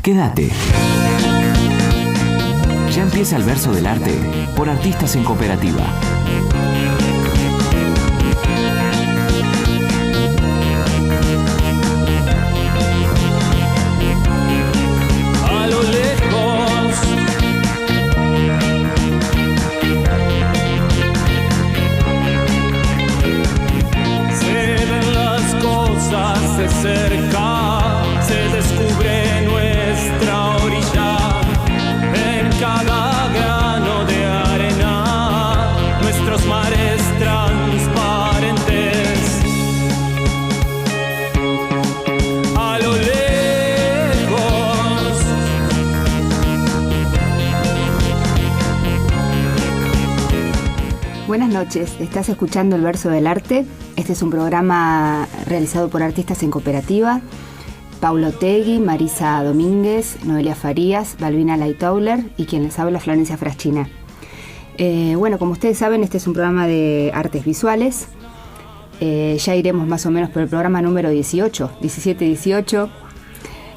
Quédate. Ya empieza el verso del arte por Artistas en Cooperativa. A lo lejos se ven las cosas de cerca, se descubre nuestra orilla en cada grano de arena, nuestros mares transparentes. A lo lejos Buenas noches, estás escuchando El Verso del Arte. Este es un programa realizado por Artistas en Cooperativa. Paula Otegui, Marisa Domínguez, Noelia Farías, Balbina Lightoller y quien les habla, Florencia Fraschina. Bueno, como ustedes saben, este es un programa de artes visuales. Ya iremos más o menos por el programa número 17-18.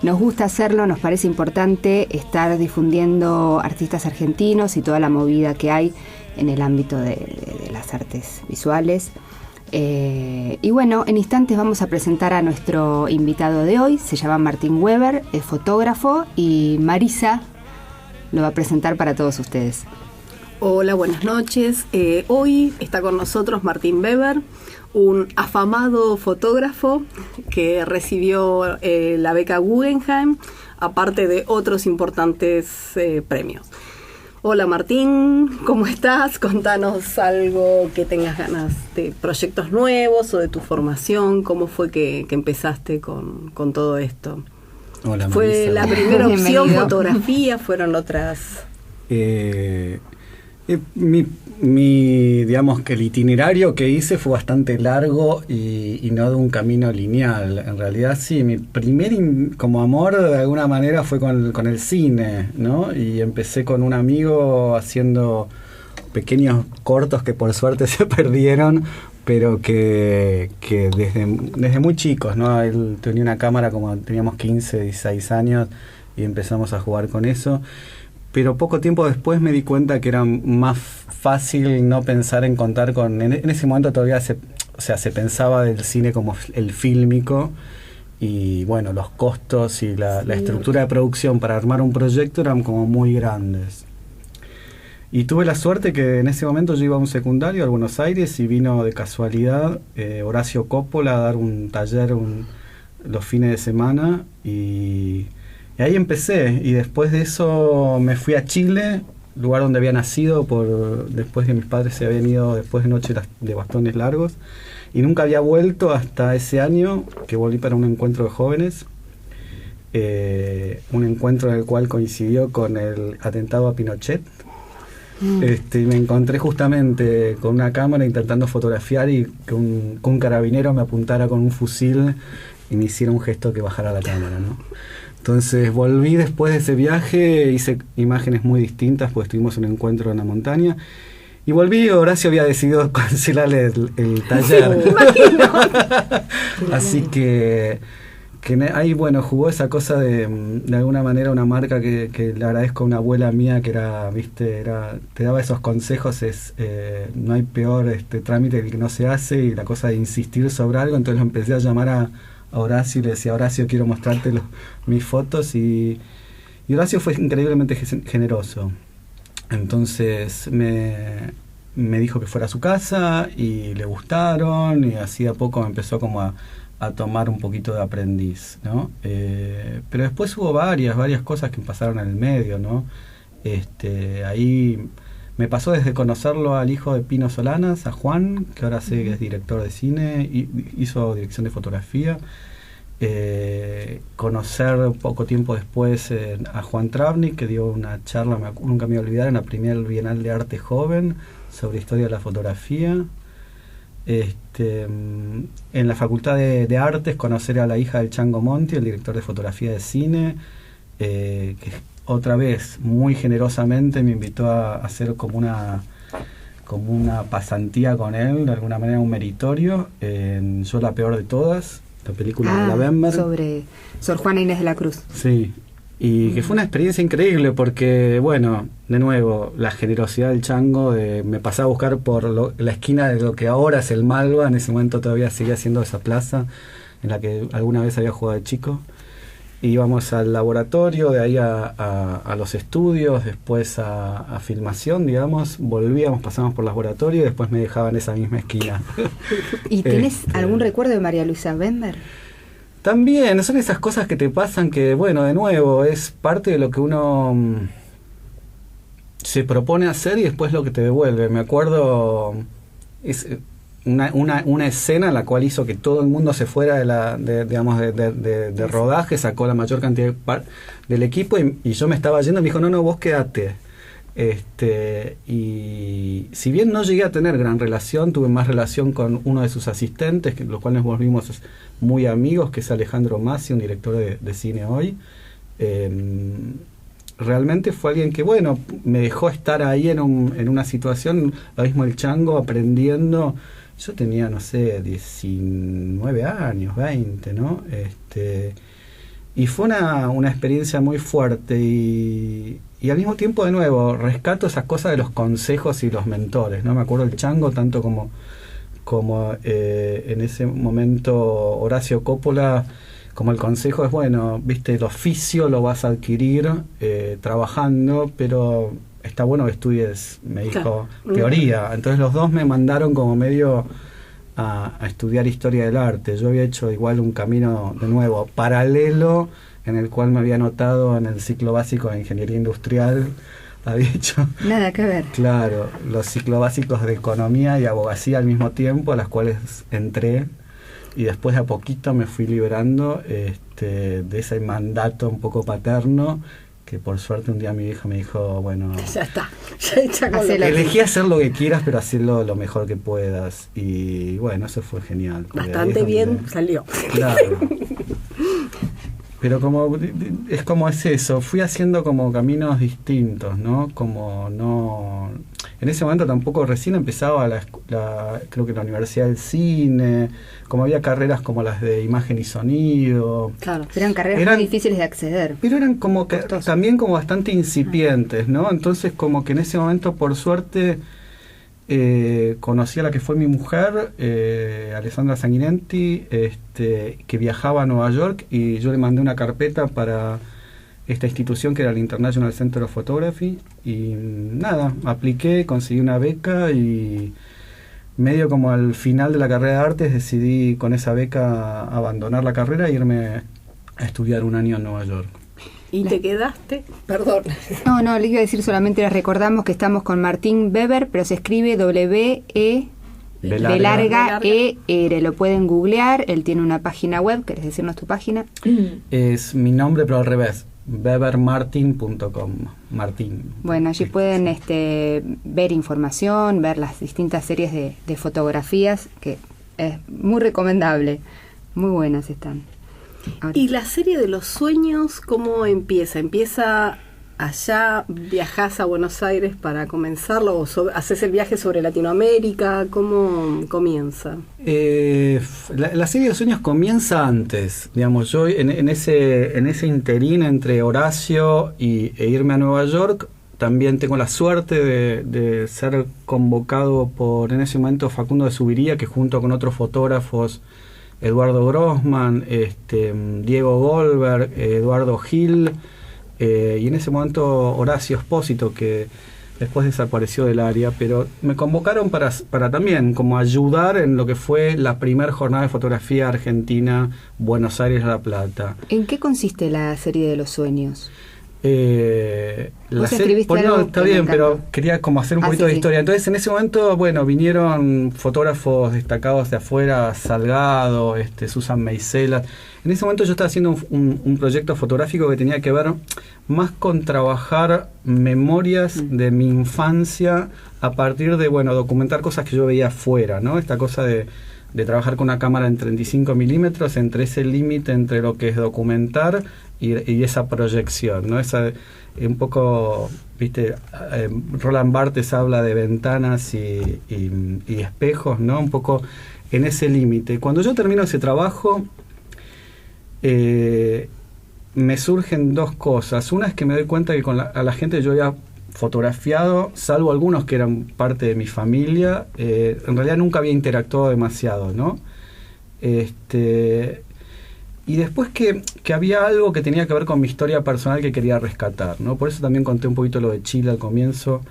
Nos gusta hacerlo, nos parece importante estar difundiendo artistas argentinos y toda la movida que hay en el ámbito de las artes visuales. Y bueno, en instantes vamos a presentar a nuestro invitado de hoy. Se llama Martín Weber, es fotógrafo, y Marisa lo va a presentar para todos ustedes. Hola, buenas noches. Hoy está con nosotros Martín Weber, un afamado fotógrafo que recibió la beca Guggenheim, aparte de otros importantes premios. Hola Martín, ¿cómo estás? Contanos algo que tengas ganas de proyectos nuevos o de tu formación. ¿Cómo fue que empezaste con todo esto? Hola Marisa. ¿Fue la primera opción Bienvenido. fotografía? ¿Fueron otras? Digamos que el itinerario que hice fue bastante largo y no de un camino lineal. En realidad sí, mi primer como amor de alguna manera fue con el cine, ¿no? Y empecé con un amigo haciendo pequeños cortos que por suerte se perdieron, pero que desde muy chicos, ¿no? Él tenía una cámara como teníamos 15, 16 años y empezamos a jugar con eso. Pero poco tiempo después me di cuenta que era más fácil no pensar en contar con... En ese momento todavía se pensaba del cine como el fílmico, y bueno, los costos y la estructura de producción para armar un proyecto eran como muy grandes. Y tuve la suerte que en ese momento yo iba a un secundario a Buenos Aires y vino de casualidad Horacio Coppola a dar un taller los fines de semana, y ahí empecé, y después de eso me fui a Chile, lugar donde había nacido, después que mis padres se habían ido después de Noche de Bastones Largos, y nunca había vuelto hasta ese año que volví para un encuentro de jóvenes, un encuentro en el cual coincidió con el atentado a Pinochet. Y me encontré justamente con una cámara intentando fotografiar y que un carabinero me apuntara con un fusil y me hiciera un gesto que bajara la cámara, ¿no? Entonces volví después de ese viaje, hice imágenes muy distintas, pues tuvimos un encuentro en la montaña, y volví. Horacio había decidido cancelarle el taller. Así que ahí, bueno, jugó esa cosa de alguna manera una marca que le agradezco a una abuela mía que te daba esos consejos, no hay peor trámite que no se hace, y la cosa de insistir sobre algo. Entonces lo empecé a llamar a Horacio y le decía: Horacio, quiero mostrarte mis fotos, y Horacio fue increíblemente generoso. Entonces me dijo que fuera a su casa y le gustaron, y así a poco me empezó como a tomar un poquito de aprendiz, ¿no? Pero después hubo varias cosas que pasaron en el medio, ¿no? Ahí me pasó desde conocerlo al hijo de Pino Solanas, a Juan, que ahora sé que es director de cine, y hizo dirección de fotografía. Conocer poco tiempo después a Juan Travnik, que dio una charla, nunca me voy a olvidar, en la primera Bienal de Arte Joven sobre historia de la fotografía. En la Facultad de Artes, conocer a la hija del Chango Monti, el director de fotografía de cine, que otra vez muy generosamente me invitó a hacer como una pasantía con él, de alguna manera un meritorio, en Yo la peor de todas, la película de Lavember. Sobre Sor Juana Inés de la Cruz. Sí, Y que fue una experiencia increíble porque, bueno, de nuevo, la generosidad del chango, me pasaba a buscar por la esquina de lo que ahora es el Malva, en ese momento todavía seguía siendo esa plaza en la que alguna vez había jugado de chico. Íbamos al laboratorio, de ahí a los estudios, después a filmación, digamos, volvíamos, pasábamos por laboratorio y después me dejaban en esa misma esquina. ¿Y tienes algún recuerdo de María Luisa Bender? También, son esas cosas que te pasan que, bueno, de nuevo, es parte de lo que uno se propone hacer y después lo que te devuelve. Me acuerdo, es una escena en la cual hizo que todo el mundo se fuera de rodaje, sacó la mayor cantidad del equipo y yo me estaba yendo y me dijo, no, vos quédate. Y si bien no llegué a tener gran relación, tuve más relación con uno de sus asistentes, los cuales nos volvimos muy amigos, que es Alejandro Massi, un director de cine hoy. Realmente fue alguien que, bueno, me dejó estar ahí en una situación, lo mismo el chango, aprendiendo. Yo tenía, no sé, 19 años, 20, ¿no? Y fue una experiencia muy fuerte y al mismo tiempo, de nuevo, rescato esas cosas de los consejos y los mentores, ¿no? Me acuerdo el chango tanto como en ese momento Horacio Coppola, como el consejo es, bueno, viste, el oficio lo vas a adquirir trabajando, pero está bueno que estudies, me dijo, teoría. Entonces los dos me mandaron como medio a estudiar historia del arte. Yo había hecho igual un camino, de nuevo, paralelo, en el cual me había anotado en el ciclo básico de ingeniería industrial. Había hecho... Nada que ver. Claro, los ciclos básicos de economía y abogacía al mismo tiempo, a las cuales entré. Y después de a poquito me fui liberando de ese mandato un poco paterno, que por suerte un día mi vieja me dijo, bueno... Ya está, elegí hacer lo que quieras, pero hacerlo lo mejor que puedas. Y bueno, eso fue genial. Bastante bien salió. Claro. Pero es eso, fui haciendo como caminos distintos, ¿no? Como no... En ese momento tampoco, recién empezaba creo que la Universidad del Cine, como había carreras como las de imagen y sonido. Claro, eran carreras muy difíciles de acceder. Pero eran como que también como bastante incipientes, ¿no? Entonces como que en ese momento, por suerte, conocí a la que fue mi mujer, Alessandra Sanguinetti, que viajaba a Nueva York, y yo le mandé una carpeta para esta institución que era el International Center of Photography, y nada, apliqué, conseguí una beca y medio como al final de la carrera de artes decidí con esa beca abandonar la carrera e irme a estudiar un año en Nueva York. ¿Y te quedaste? Perdón. No, le iba a decir solamente, les recordamos que estamos con Martín Weber, pero se escribe W-E-B-E-R. Lo pueden googlear, él tiene una página web, ¿querés decirnos tu página? Es mi nombre, pero al revés, webermartin.com. Martín. Bueno, allí pueden ver información, ver las distintas series de fotografías, que es muy recomendable, muy buenas están. Ahora. ¿Y la serie de los sueños cómo empieza? ¿Empieza allá, viajás a Buenos Aires para comenzarlo o haces el viaje sobre Latinoamérica? ¿Cómo comienza? La serie de los sueños comienza antes, digamos, yo en ese interín entre Horacio e irme a Nueva York, también tengo la suerte de ser convocado por, en ese momento, Facundo de Subiría, que junto con otros fotógrafos, Eduardo Grossman, Diego Goldberg, Eduardo Gil, y en ese momento Horacio Espósito, que después desapareció del área, pero me convocaron para también como ayudar en lo que fue la primera jornada de fotografía argentina, Buenos Aires, La Plata. ¿En qué consiste la serie de los sueños? Está bien, pero quería como hacer un poquito de historia. Entonces, en ese momento, bueno, vinieron fotógrafos destacados de afuera, Salgado, Susan Meisela. En ese momento yo estaba haciendo un proyecto fotográfico que tenía que ver más con trabajar memorias de mi infancia a partir de, bueno, documentar cosas que yo veía afuera, ¿no? Esta cosa de trabajar con una cámara en 35 milímetros, entre ese límite entre lo que es documentar y esa proyección, ¿no? Esa, un poco, viste, Roland Barthes habla de ventanas y espejos, ¿no? Un poco en ese límite. Cuando yo termino ese trabajo, me surgen dos cosas. Una es que me doy cuenta que a la gente yo había fotografiado, salvo algunos que eran parte de mi familia, en realidad nunca había interactuado demasiado, ¿no? Y después que había algo que tenía que ver con mi historia personal que quería rescatar, ¿no? Por eso también conté un poquito lo de Chile al comienzo.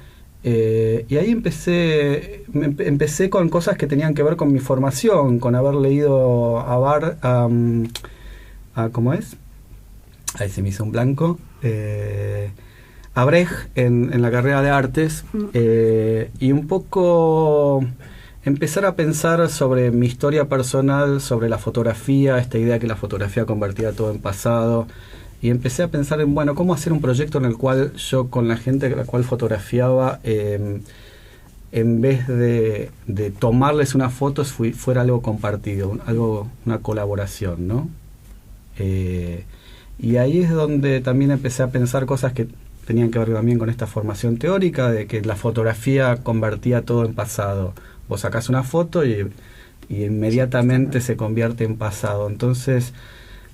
Y ahí empecé con cosas que tenían que ver con mi formación, con haber leído ¿cómo es? Ahí se me hizo un blanco. A Brecht en la carrera de artes, y un poco empezar a pensar sobre mi historia personal, sobre la fotografía, esta idea que la fotografía convertía todo en pasado, y empecé a pensar en, bueno, cómo hacer un proyecto en el cual yo con la gente a la cual fotografiaba, en vez de tomarles unas fotos, fuera algo compartido, una colaboración, ¿no? Y ahí es donde también empecé a pensar cosas que tenían que ver también con esta formación teórica de que la fotografía convertía todo en pasado. Vos sacás una foto y inmediatamente se convierte en pasado. Entonces,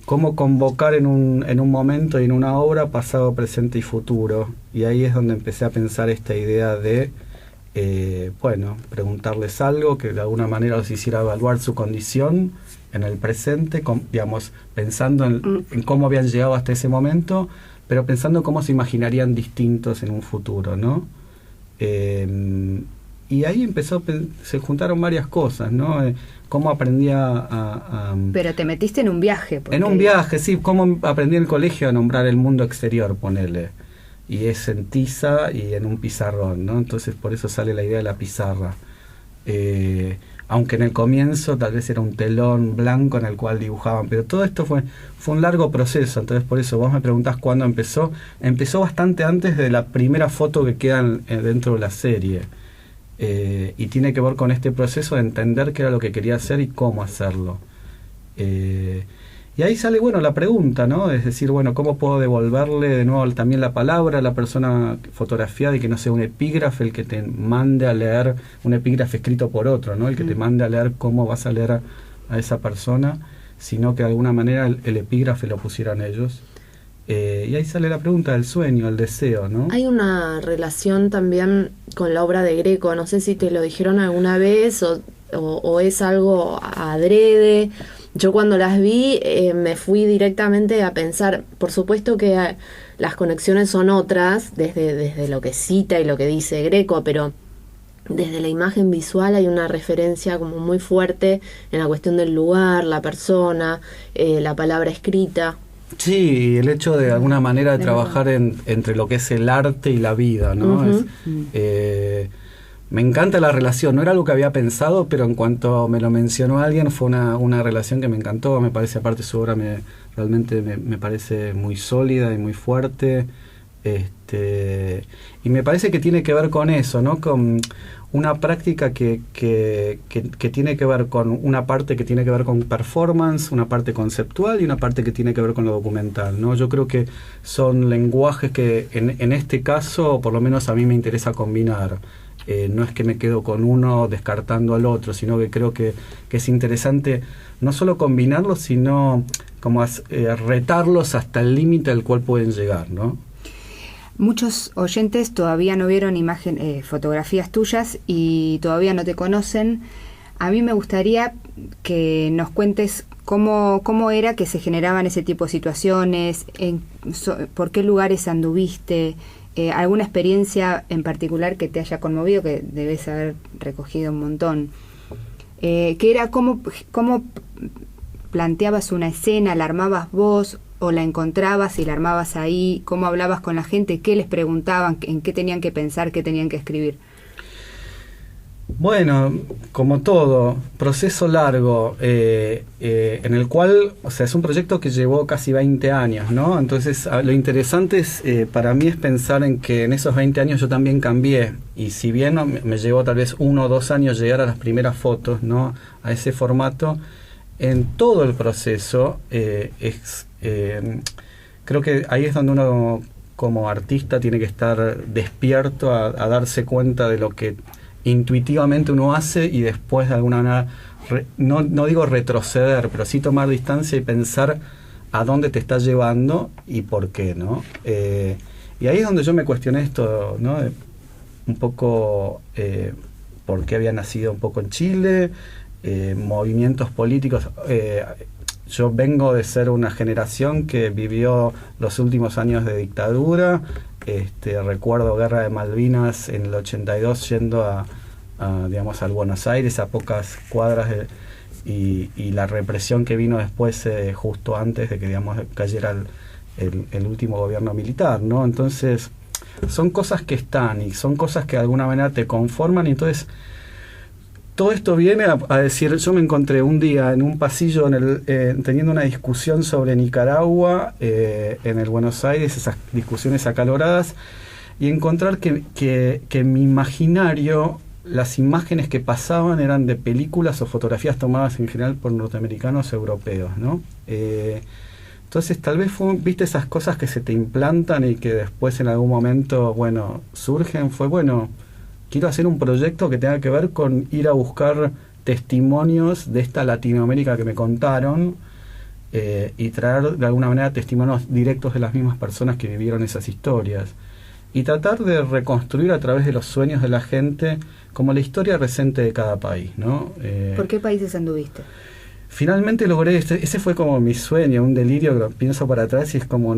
¿cómo convocar en un momento y en una obra pasado, presente y futuro? Y ahí es donde empecé a pensar esta idea de, preguntarles algo que de alguna manera los hiciera evaluar su condición en el presente, digamos, pensando en cómo habían llegado hasta ese momento, pero pensando cómo se imaginarían distintos en un futuro, ¿no? Y ahí se juntaron varias cosas, ¿no? Cómo aprendí a... Pero te metiste en un viaje. En un viaje, sí. Cómo aprendí en el colegio a nombrar el mundo exterior, ponele. Y es en tiza y en un pizarrón, ¿no? Entonces por eso sale la idea de la pizarra. Aunque en el comienzo tal vez era un telón blanco en el cual dibujaban, pero todo esto fue un largo proceso. Entonces por eso vos me preguntás cuándo empezó bastante antes de la primera foto que queda dentro de la serie, y tiene que ver con este proceso de entender qué era lo que quería hacer y cómo hacerlo, y ahí sale la pregunta, ¿no? Es decir, ¿cómo puedo devolverle de nuevo también la palabra a la persona fotografiada y que no sea un epígrafe el que te mande a leer, un epígrafe escrito por otro, ¿no? El que te mande a leer cómo vas a leer a esa persona, sino que de alguna manera el epígrafe lo pusieran ellos. Y ahí sale la pregunta del sueño, el deseo, ¿no? Hay una relación también con la obra de Greco, no sé si te lo dijeron alguna vez o es algo adrede. Yo cuando las vi me fui directamente a pensar, por supuesto que las conexiones son otras, desde lo que cita y lo que dice Greco, pero desde la imagen visual hay una referencia como muy fuerte en la cuestión del lugar, la persona, la palabra escrita. Sí, el hecho de alguna manera de trabajar entre lo que es el arte y la vida, ¿no? Uh-huh. Me encanta la relación, no era algo que había pensado, pero en cuanto me lo mencionó alguien fue una relación que me encantó. Me parece, aparte su obra realmente me parece muy sólida y muy fuerte, y me parece que tiene que ver con eso, ¿no? Con una práctica que tiene que ver con una parte que tiene que ver con performance, una parte conceptual y una parte que tiene que ver con lo documental, ¿no? Yo creo que son lenguajes que en este caso, por lo menos a mí me interesa combinar. No es que me quedo con uno descartando al otro, sino que creo que es interesante no solo combinarlos, sino como retarlos hasta el límite al cual pueden llegar, ¿no? Muchos oyentes todavía no vieron fotografías tuyas y todavía no te conocen. A mí me gustaría que nos cuentes cómo era que se generaban ese tipo de situaciones, por qué lugares anduviste, alguna experiencia en particular que te haya conmovido, que debes haber recogido un montón. Que era cómo planteabas una escena, la armabas vos o la encontrabas y la armabas ahí, cómo hablabas con la gente, qué les preguntaban, en qué tenían que pensar, qué tenían que escribir. Bueno, como todo, proceso largo, en el cual, es un proyecto que llevó casi 20 años, ¿no? Entonces, lo interesante para mí es pensar en que en esos 20 años yo también cambié, y si bien me llevó tal vez 1 o 2 años llegar a las primeras fotos, ¿no? A ese formato, en todo el proceso, creo que ahí es donde uno como artista tiene que estar despierto a darse cuenta de lo que intuitivamente uno hace y después de alguna manera, no digo retroceder, pero sí tomar distancia y pensar a dónde te está llevando y por qué, ¿no? Y ahí es donde yo me cuestioné esto, ¿no? Un poco por qué había nacido un poco en Chile, movimientos políticos. Yo vengo de ser una generación que vivió los últimos años de dictadura. Recuerdo Guerra de Malvinas en el 82 yendo digamos, al Buenos Aires, a pocas cuadras y la represión que vino después, justo antes de que, digamos, cayera el último gobierno militar, ¿no? Entonces son cosas que están y son cosas que de alguna manera te conforman, y entonces todo esto viene a decir, yo me encontré un día en un pasillo teniendo una discusión sobre Nicaragua en el Buenos Aires, esas discusiones acaloradas, y encontrar que en mi imaginario las imágenes que pasaban eran de películas o fotografías tomadas en general por norteamericanos europeos, ¿no? Entonces tal vez viste esas cosas que se te implantan y que después en algún momento, bueno, surgen, quiero hacer un proyecto que tenga que ver con ir a buscar testimonios de esta Latinoamérica que me contaron, y traer de alguna manera testimonios directos de las mismas personas que vivieron esas historias, y tratar de reconstruir a través de los sueños de la gente como la historia reciente de cada país, ¿no? ¿Por qué países anduviste? Finalmente logré, ese fue como mi sueño, un delirio que lo pienso para atrás y es como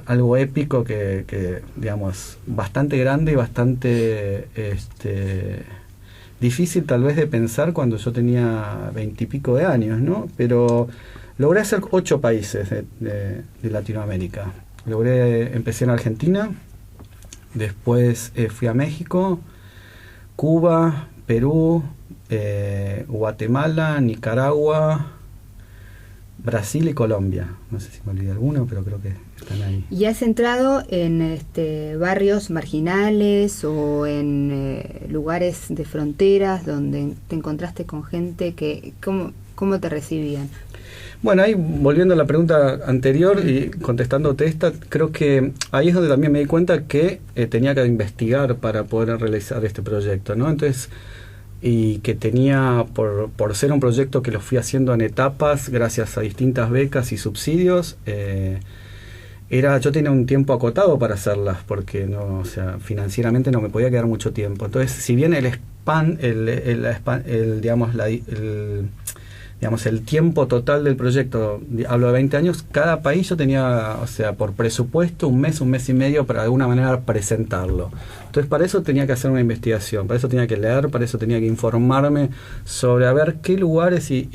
algo épico que digamos, bastante grande y bastante difícil tal vez de pensar cuando yo tenía 20 y pico de años, ¿no? Pero logré hacer 8 países de Latinoamérica. Empecé en Argentina, después fui a México, Cuba, Perú, Guatemala, Nicaragua, Brasil y Colombia. No sé si me olvidé alguno, pero creo que están ahí. ¿Y has entrado en barrios marginales o en lugares de fronteras donde te encontraste con gente que... ¿Cómo te recibían? Bueno, ahí volviendo a la pregunta anterior y contestándote esta, creo que ahí es donde también me di cuenta que tenía que investigar para poder realizar este proyecto, ¿no? Entonces, y que tenía, por ser un proyecto que lo fui haciendo en etapas gracias a distintas becas y subsidios, yo tenía un tiempo acotado para hacerlas porque financieramente no me podía quedar mucho tiempo. Entonces, si bien el tiempo total del proyecto, hablo de 20 años, cada país yo tenía, por presupuesto, un mes y medio para de alguna manera presentarlo. Entonces para eso tenía que hacer una investigación, para eso tenía que leer, para eso tenía que informarme sobre a ver qué lugares y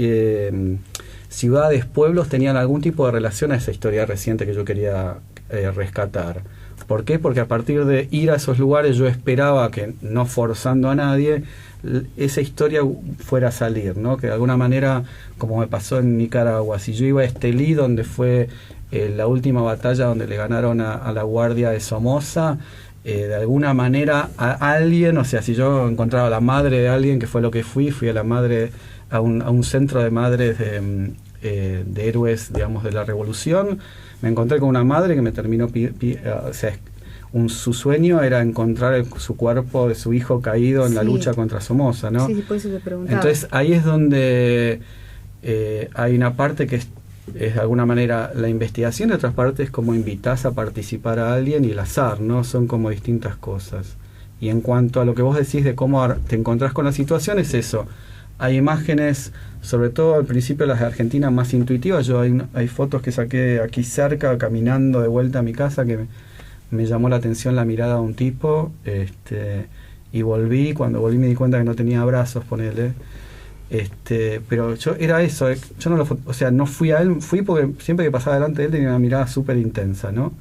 ciudades, pueblos tenían algún tipo de relación a esa historia reciente que yo quería rescatar. ¿Por qué? Porque a partir de ir a esos lugares yo esperaba que, no forzando a nadie, esa historia fuera a salir, ¿no? Que de alguna manera, como me pasó en Nicaragua, si yo iba a Estelí, donde fue la última batalla donde le ganaron a la Guardia de Somoza, de alguna manera a alguien, si yo encontraba a la madre de alguien, que fue lo que fui a un centro de madres de héroes, digamos, de la revolución, me encontré con una madre que me terminó su sueño era encontrar su cuerpo de su hijo caído en la lucha contra Somoza, ¿no? Sí, por eso te preguntaba. Entonces ahí es donde hay una parte que es de alguna manera la investigación, y otras partes como invitas a participar a alguien y el azar, ¿no? Son como distintas cosas. Y en cuanto a lo que vos decís de cómo te encontrás con la situación, es eso. Hay imágenes, sobre todo al principio las de Argentina, más intuitivas. Hay fotos que saqué aquí cerca, caminando de vuelta a mi casa, que me llamó la atención la mirada de un tipo, y cuando volví me di cuenta que no tenía brazos, ponele, pero yo era eso, yo no fui a él, fui porque siempre que pasaba delante de él tenía una mirada súper intensa, ¿no?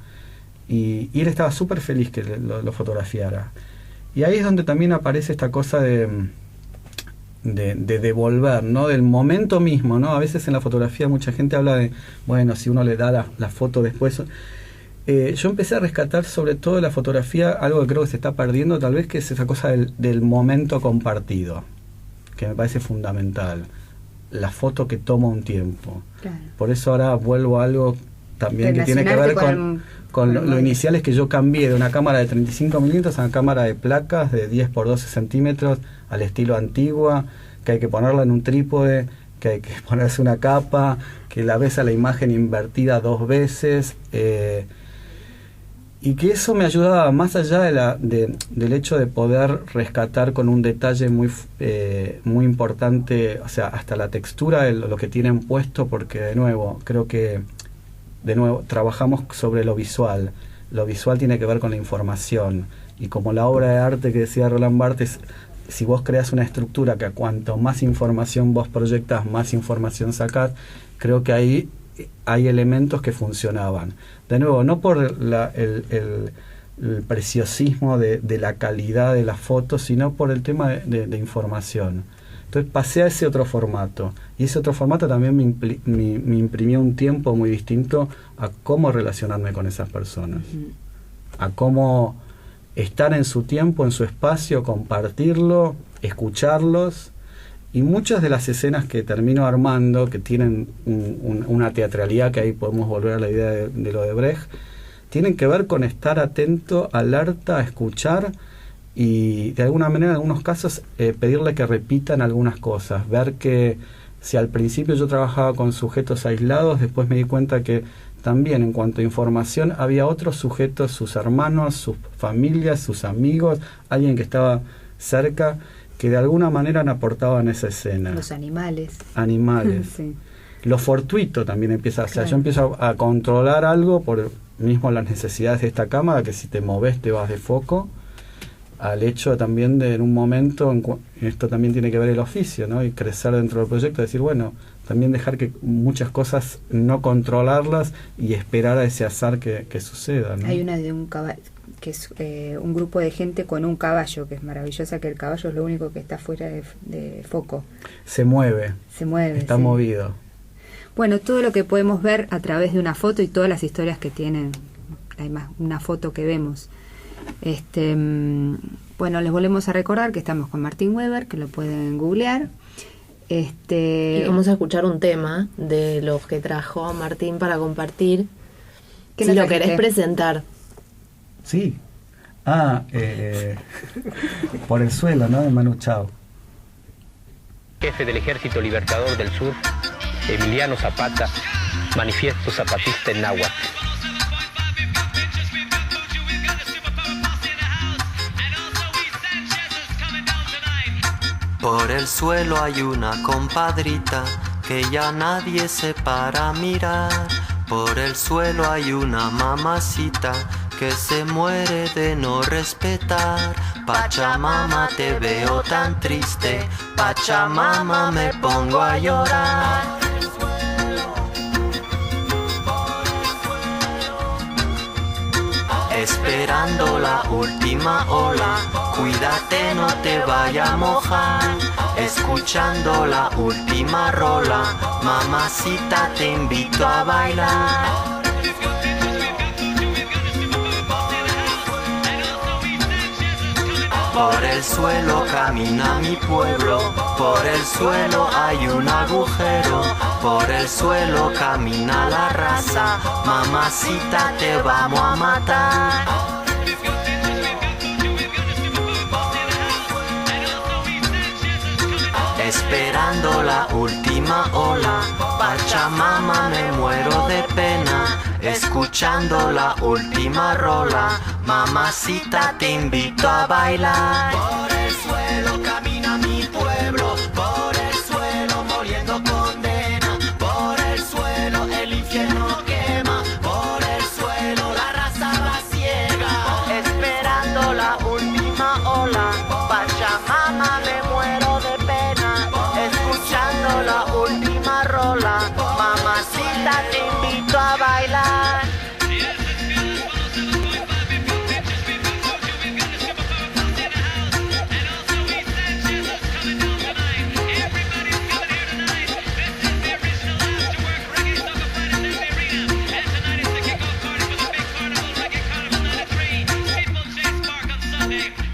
Y él estaba súper feliz que lo fotografiara. Y ahí es donde también aparece esta cosa de devolver, ¿no? Del momento mismo, ¿no? A veces en la fotografía mucha gente habla de, bueno, si uno le da la foto después. Yo empecé a rescatar sobre todo de la fotografía algo que creo que se está perdiendo, tal vez, que es esa cosa del momento compartido, que me parece fundamental. La foto que toma un tiempo. Claro. Por eso ahora vuelvo a algo también que tiene que ver con lo inicial, es que yo cambié de una cámara de 35 milímetros a una cámara de placas de 10 por 12 centímetros al estilo antigua, que hay que ponerla en un trípode, que hay que ponerse una capa, que la ves a la imagen invertida 2 veces, y que eso me ayudaba más allá del hecho de poder rescatar con un detalle muy importante, o sea, hasta la textura de lo que tienen puesto, porque de nuevo trabajamos sobre lo visual. Lo visual tiene que ver con la información, y como la obra de arte que decía Roland Barthes, si vos creas una estructura que a cuanto más información vos proyectás, más información sacás, creo que ahí hay elementos que funcionaban. De nuevo, no por el preciosismo de la calidad de las fotos, sino por el tema de información. Entonces pasé a ese otro formato, y ese otro formato también me imprimió un tiempo muy distinto a cómo relacionarme con esas personas, a cómo estar en su tiempo, en su espacio, compartirlo, escucharlos. Y muchas de las escenas que termino armando, que tienen una teatralidad, que ahí podemos volver a la idea de lo de Brecht, tienen que ver con estar atento, alerta, a escuchar, y de alguna manera, en algunos casos, pedirle que repitan algunas cosas. Ver que si al principio yo trabajaba con sujetos aislados, después me di cuenta que también en cuanto a información había otros sujetos, sus hermanos, sus familias, sus amigos, alguien que estaba cerca, que de alguna manera aportaban esa escena. Los animales. Animales. Sí. Lo fortuito también empieza, o sea, Claro. yo empiezo a controlar algo por mismo las necesidades de esta cámara, que si te moves te vas de foco, al hecho también de en un momento, esto también tiene que ver el oficio, ¿no? Y crecer dentro del proyecto, decir, bueno, también dejar que muchas cosas no controlarlas y esperar a ese azar que suceda, ¿no? Hay una de un caballo, que es un grupo de gente con un caballo, que es maravillosa, que el caballo es lo único que está fuera de foco. Se mueve, Se mueve. está sí. movido. Bueno, todo lo que podemos ver a través de una foto y todas las historias que tienen una foto que vemos. Bueno, les volvemos a recordar que estamos con Martín Weber, que lo pueden googlear. Y vamos a escuchar un tema de los que trajo Martín para compartir. ¿Qué Si nos lo trajiste? querés presentar. Sí. Por el suelo, ¿no? De Manu Chao. Jefe del Ejército Libertador del Sur, Emiliano Zapata, manifiesto zapatista en náhuatl. Por el suelo hay una compadrita que ya nadie se para a mirar. Por el suelo hay una mamacita que se muere de no respetar. Pachamama, te veo tan triste, Pachamama, me pongo a llorar. Esperando la última ola, cuídate no te vaya a mojar. Escuchando la última rola, mamacita te invito a bailar. Por el suelo camina mi pueblo, por el suelo hay un agujero, por el suelo camina la raza, mamacita te vamos a matar. Esperando la última ola, Pachamama, me muero de pena. Escuchando la última rola, mamacita te invito a bailar. Por el suelo camina mi pueblo, por el suelo muriendo condena. Por el suelo el infierno quema, por el suelo la raza va ciega. Esperando la última ola, Pachamama, me muero de pena. Escuchando la última rola, mamacita te invito a bailar. Sunday.